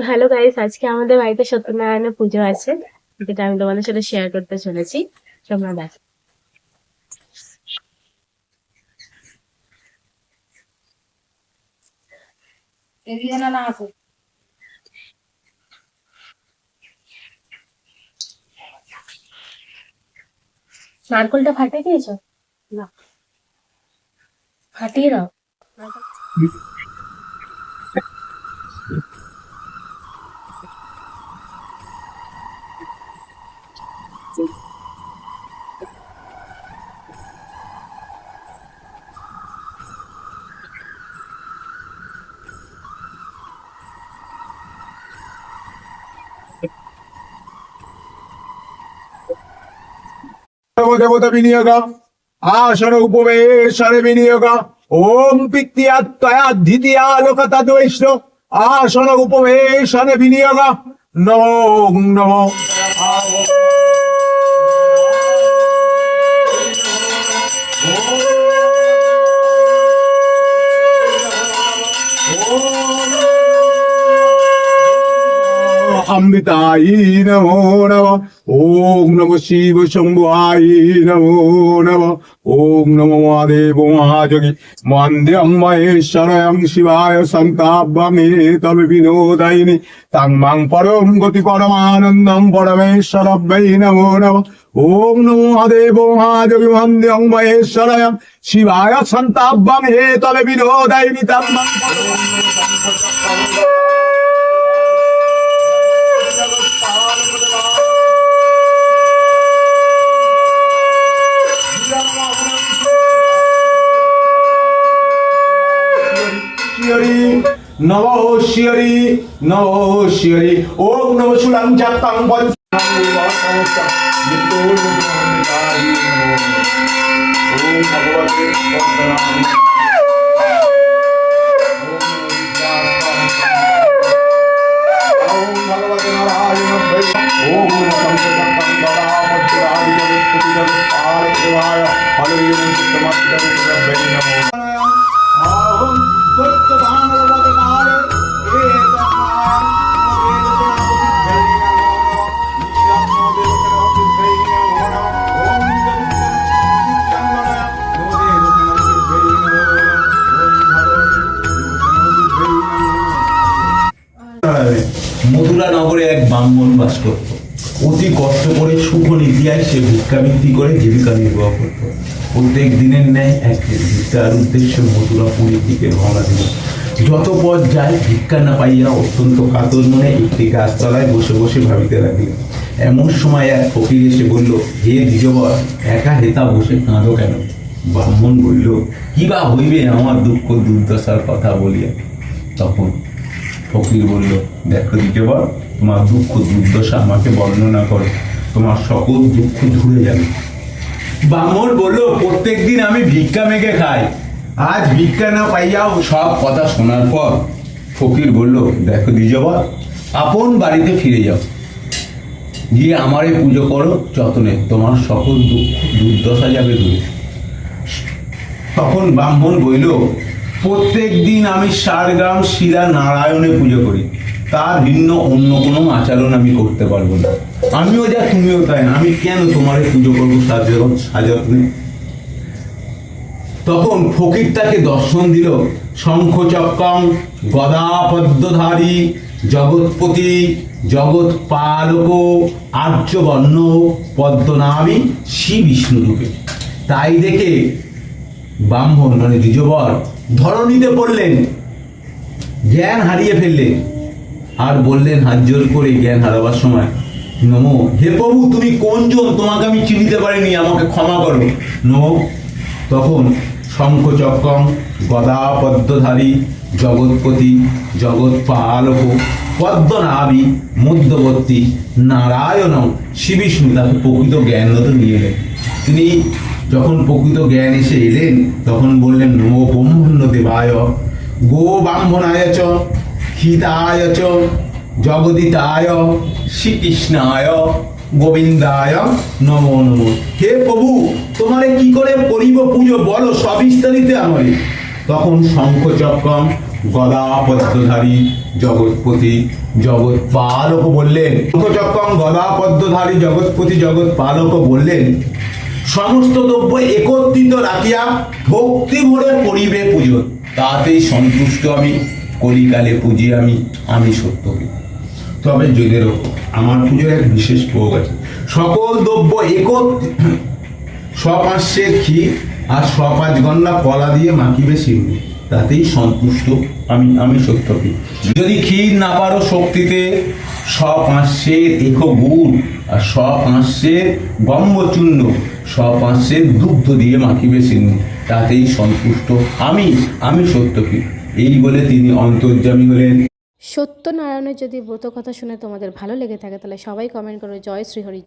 Hello guys, আজকে আমাদের বাড়িতে সত্যনারায়ণের পুজো আছে, যেটা আমি তোমাদের সাথে শেয়ার করতে চলেছি। তোমরা দেখো। নারকলটা ফাটিয়ে দিয়েছো? না, ফাটিয়ে দাও। দেবতা বিনিয়োগ আসন উপবেশনে বিনিয়োগ ওম পিত্যাত্তয়া দ্বিতীয়া লোকতা দ্বৈষ্ণ আসন উপবেশনে বিনিয়োগ নমো নমো অমৃতায় নমো নমঃ ওম নমঃ শিব শম্ভুয়ায় নমো নমঃ ওম নমো মহাদেব মহাযোগী মন্দিরং মহেশ্বরং শিবায় সন্তাভ্যমে তবে বিনোদায়িনী তাং মাং পরম গতি পরমানন্দং পরমেশ্বরব্বৈ নমো নমঃ ওম নমো মহাদেব মহাযোগী মন্দিরং মহেশ্বরং শিবায় সন্তাভ্যমে তবে বিনোদায়িনী তাং মাং পরম নমঃ শিয়রি নমঃ শিয়রি ওম নমঃ শুলাং জাতং পঞ্চাঙ্গি বাসমস্ত নিত্যুর্মুক্তাই ওম ভগবতে পদ্মনাম ওম ভগবতে নারায়ণ ওম সংকটং বাদাপত্রাদি জগৎপতি জগৎপাল দেবায় হরিং চিত্তমাত্রং প্রভবে নমো আহং মথুরা নগরে এক ব্রাহ্মণ বাস করত। অতি কষ্ট করে সুখ নীতিয়ায় সে ভিক্ষাবৃত্তি করে জীবিকা নির্বাহ করত। প্রত্যেক দিনের ন্যায় এক ভিক্ষার উদ্দেশ্যে মথুরাপুরীর দিকে রওনা দিল। যত পথ যায় ভিক্ষা না পাইয়া অত্যন্ত কাতর মনে একটি গাছতলায় বসে বসে ভাবিতে লাগিল। এমন সময় এক ফকির এসে বলল, হে দ্বিজবর, একা হেতা বসে কাঁদো কেন? ব্রাহ্মণ বলল, কি বা হইবে আমার দুঃখ দুর্দশার কথা বলিয়া। তখন ফকির বলল, দেখো দ্বিজবর, তোমার দুঃখ দুর্দশা আমাকে বর্ণনা করো, তোমার সকল দুঃখ ধুয়ে যাবে। ব্রাহ্মণ বলল, প্রত্যেক দিন আমি ভিক্ষা মেঘে খাই, আজ ভিক্ষা না পাইয়াও। সব কথা শোনার পর ফকির বলল, দেখো দ্বিজবর, আপন বাড়িতে ফিরে যাও, গিয়ে আমারে পুজো করো যতনে, তোমার সকল দুঃখ দুর্দশা যাবে দূরে। তখন ব্রাহ্মণ বলল, প্রত্যেক দিন আমি সারগ্রাম শিলা নারায়ণে পুজো করি, তার ভিন্ন অন্য কোনো আচরণ আমি করতে পারবো না। আমিও যা তুমিও তাই, আমি কেন তোমারে পুজো করবো সাজনে? তখন ফকির তাকে দর্শন দিল। শঙ্খ চক্রং গদা পদ্মধারী জগৎপতি জগৎ পালক আর্যবর্ণ পদ্মনামী শ্রী বিষ্ণু রূপে। তাই দেখে ব্রাহ্মণ মানে দ্বিজবর ধরণীতে পড়লেন, জ্ঞান হারিয়ে ফেললেন, আর বললেন হাত জোর করে জ্ঞান হারাবার সময়, নমো, হে প্রভু, তুমি কোনজন? তোমাকে আমি চিনিতে পারিনি, আমাকে ক্ষমা করো, নমো। তখন শঙ্খ চক্রং গদা পদ্মধারী জগৎপতি জগৎ পালক পদ্মনাভী মধ্যবর্তী নারায়ণং শ্রী বিষ্ণু তাকে প্রকৃত জ্ঞান নিয়ে এলেন। তিনি যখন প্রকৃত জ্ঞান এসে এলেন তখন বললেন, নমো ব্রহ্মণ্য দেবায় গো ব্রাহ্মণায় চ হিতায় চ জগদিতায় শ্রীকৃষ্ণায় গোবিন্দায় নমো নমো। হে প্রভু, তোমারে কি করে করিব পুজো, বলো সবিস্তারিতে আমারে। তখন শঙ্খ চক্রম গদা পদ্মধারী জগৎপতি জগৎপালক বললেন, শঙ্খচক্রম গদা পদ্মধারী জগৎপতি জগৎপালক বললেন, সমস্ত দ্রব্য একত্রিত রাখিয়া ভক্তি ভরে করিবে পুজো, তাতেই সন্তুষ্ট আমি, কলিকালে পুজি আমি সত্যকে। তবে জেনেরও আমার পুজোর এক বিশেষ প্রয়োগ আছে। সকল দ্রব্য সপাঁচের ক্ষীর আর সপাঁচ গন্ডা কলা দিয়ে মাখিবে সিন্ধু, তাতেই সন্তুষ্ট আমি সত্যকে। যদি ক্ষীর না পারো শক্তিতে, সপাঁচের এখো গুড় আর সপাঁচের গম্বচূর্ণ সপাঁচের দুগ্ধ দিয়ে মাখিবে সিন্ধু, তাতেই সন্তুষ্ট আমি সত্যকে। এই বলে তিনি অন্তর্যামী হলেন। সত্যনারায়ণের যদি ব্রত কথা শুনে তোমাদের ভালো লেগে থাকে তাহলে সবাই কমেন্ট করো জয় শ্রীহরি।